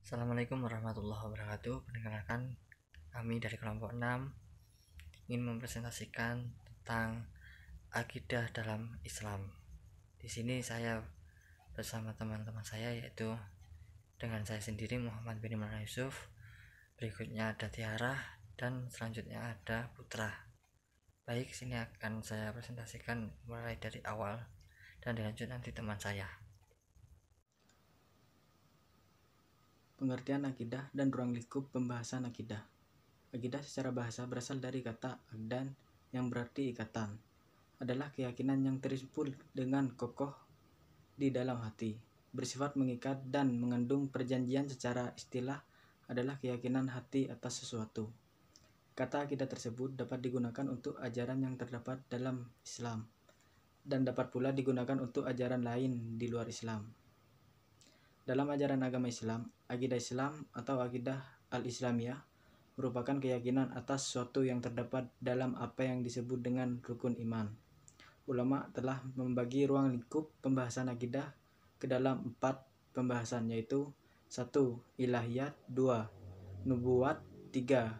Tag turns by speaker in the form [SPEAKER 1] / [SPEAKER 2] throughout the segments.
[SPEAKER 1] Assalamualaikum warahmatullahi wabarakatuh. Perkenalkan, kami dari kelompok 6 ingin mempresentasikan tentang akidah dalam Islam. Di sini saya bersama teman-teman saya, yaitu dengan saya sendiri Muhammad bin Imran Yusuf, berikutnya ada Tiara, dan selanjutnya ada Putra. Baik, sini akan saya presentasikan mulai dari awal dan dilanjut nanti teman saya.
[SPEAKER 2] Pengertian akidah dan ruang lingkup pembahasan akidah. Akidah secara bahasa berasal dari kata akdan yang berarti ikatan. Adalah keyakinan yang terimpul dengan kokoh di dalam hati, bersifat mengikat dan mengandung perjanjian. Secara istilah adalah keyakinan hati atas sesuatu. Kata akidah tersebut dapat digunakan untuk ajaran yang terdapat dalam Islam dan dapat pula digunakan untuk ajaran lain di luar Islam. Dalam ajaran agama Islam, akidah Islam atau akidah al-Islamiyah merupakan keyakinan atas sesuatu yang terdapat dalam apa yang disebut dengan rukun iman. Ulama telah membagi ruang lingkup pembahasan akidah ke dalam 4 pembahasan, yaitu 1. Ilahiyat, 2. Nubuwat, 3.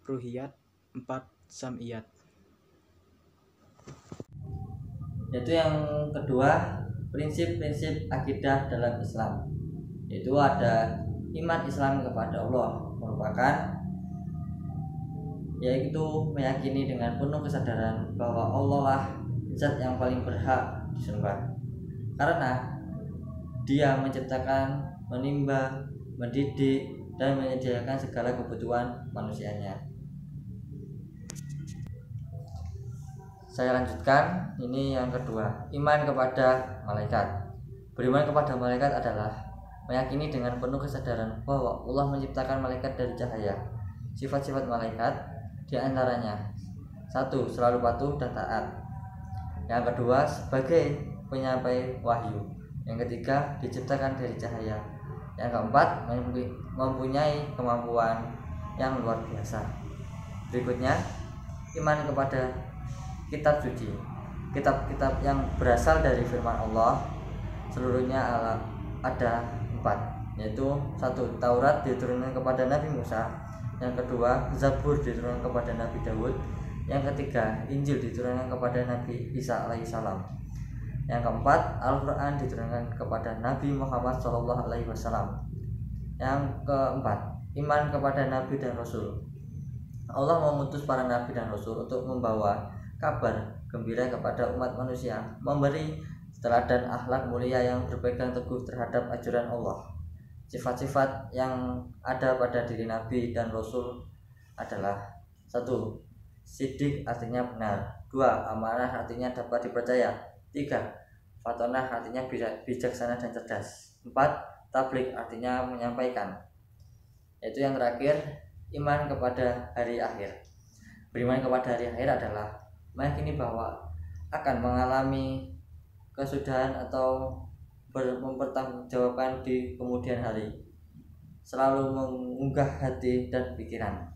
[SPEAKER 2] Ruhiyat, 4. Sam'iyat.
[SPEAKER 1] Yaitu yang kedua, prinsip-prinsip akidah dalam Islam, yaitu ada iman Islam kepada Allah, merupakan yaitu meyakini dengan penuh kesadaran bahwa Allah lah zat yang paling berhak disembah, karena Dia menciptakan, menimba, mendidik, dan menyediakan segala kebutuhan manusianya. Saya lanjutkan, ini yang kedua, iman kepada malaikat. Beriman kepada malaikat adalah meyakini dengan penuh kesadaran bahwa Allah menciptakan malaikat dari cahaya. Sifat-sifat malaikat diantaranya: 1. Selalu patuh dan taat. Yang kedua, sebagai penyampai wahyu. Yang ketiga, diciptakan dari cahaya. Yang keempat, mempunyai kemampuan yang luar biasa. Berikutnya, iman kepada kitab suci. Kitab-kitab yang berasal dari firman Allah seluruhnya ada 4, yaitu 1. Taurat diturunkan kepada Nabi Musa. Yang kedua, Zabur diturunkan kepada Nabi Daud. Yang ketiga, Injil diturunkan kepada Nabi Isa alaihissalam. Yang keempat, Al-Quran diturunkan kepada Nabi Muhammad SAW. Yang keempat, iman kepada Nabi dan Rasul. Allah mengutus para Nabi dan Rasul untuk membawa kabar gembira kepada umat manusia, memberi teladan akhlak mulia yang berpegang teguh terhadap ajaran Allah. Sifat-sifat yang ada pada diri Nabi dan Rasul adalah: 1. Sidik artinya benar. 2. Amanah artinya dapat dipercaya. 3. Fatonah artinya bijaksana dan cerdas. 4. Tabligh artinya menyampaikan. Yaitu yang terakhir, iman kepada hari akhir. Beriman kepada hari akhir adalah meyakini bahwa akan mengalami kesudahan atau mempertanggungjawabkan di kemudian hari, selalu mengunggah hati dan pikiran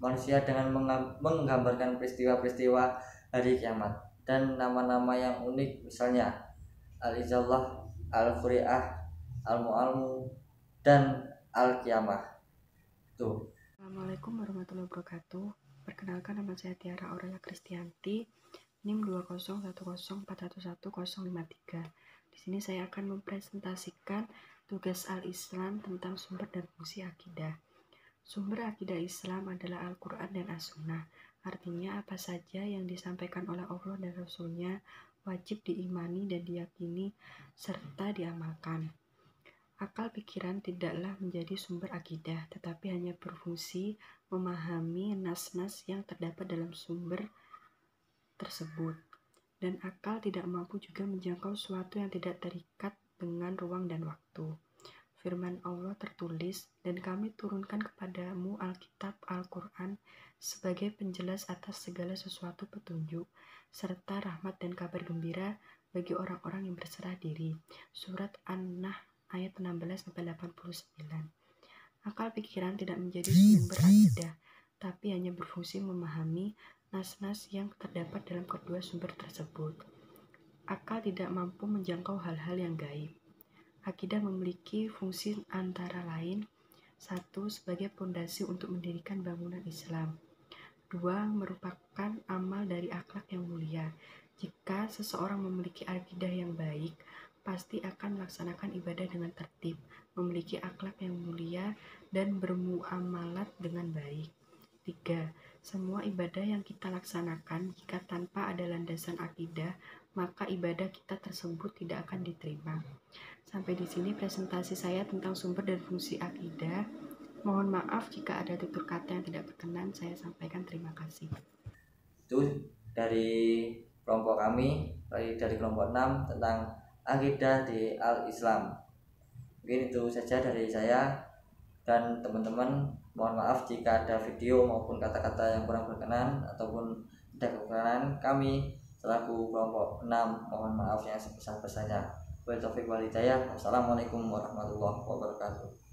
[SPEAKER 1] manusia dengan menggambarkan peristiwa-peristiwa hari kiamat dan nama-nama yang unik, misalnya Al-Izallah, Al-Furi'ah, Al-Mu'almu, dan Al-Qiyamah.
[SPEAKER 3] Assalamualaikum warahmatullahi wabarakatuh. Perkenalkan, nama saya Tiara Aurelia Kristianti, NIM 20114111053. Di sini saya akan mempresentasikan tugas Al-Islam tentang sumber dan fungsi akidah. Sumber akidah Islam adalah Al-Quran dan As-Sunnah. Artinya apa saja yang disampaikan oleh Allah dan Rasul-Nya wajib diimani dan diyakini serta diamalkan. Akal pikiran tidaklah menjadi sumber akidah, tetapi hanya berfungsi memahami nas-nas yang terdapat dalam sumber tersebut. Dan akal tidak mampu juga menjangkau sesuatu yang tidak terikat dengan ruang dan waktu. Firman Allah tertulis, dan kami turunkan kepadamu Alkitab Al-Quran sebagai penjelas atas segala sesuatu petunjuk, serta rahmat dan kabar gembira bagi orang-orang yang berserah diri. Surat An-Nahl ayat 16-89. Akal pikiran tidak menjadi sumber akidah, tapi hanya berfungsi memahami nas-nas yang terdapat dalam kedua sumber tersebut. Akal tidak mampu menjangkau hal-hal yang gaib. Akidah memiliki fungsi antara lain: 1. Sebagai pondasi untuk mendirikan bangunan Islam. 2. Merupakan amal dari akhlak yang mulia. Jika seseorang memiliki akidah yang baik, pasti akan melaksanakan ibadah dengan tertib, memiliki akhlak yang mulia, dan bermuamalat dengan baik. 3. Semua ibadah yang kita laksanakan, jika tanpa ada landasan akidah, maka ibadah kita tersebut tidak akan diterima. Sampai di sini presentasi saya tentang sumber dan fungsi akidah. Mohon maaf jika ada tutur kata yang tidak berkenan, saya sampaikan terima kasih.
[SPEAKER 1] Itu dari kelompok kami, dari kelompok 6 tentang akidah di Al-Islam. Mungkin itu saja dari saya dan teman-teman. Mohon maaf jika ada video maupun kata-kata yang kurang berkenan ataupun tidak kekurangan. Kami selaku kelompok 6 mohon maaf yang sebesar-besarnya. Wassalamualaikum warahmatullahi wabarakatuh.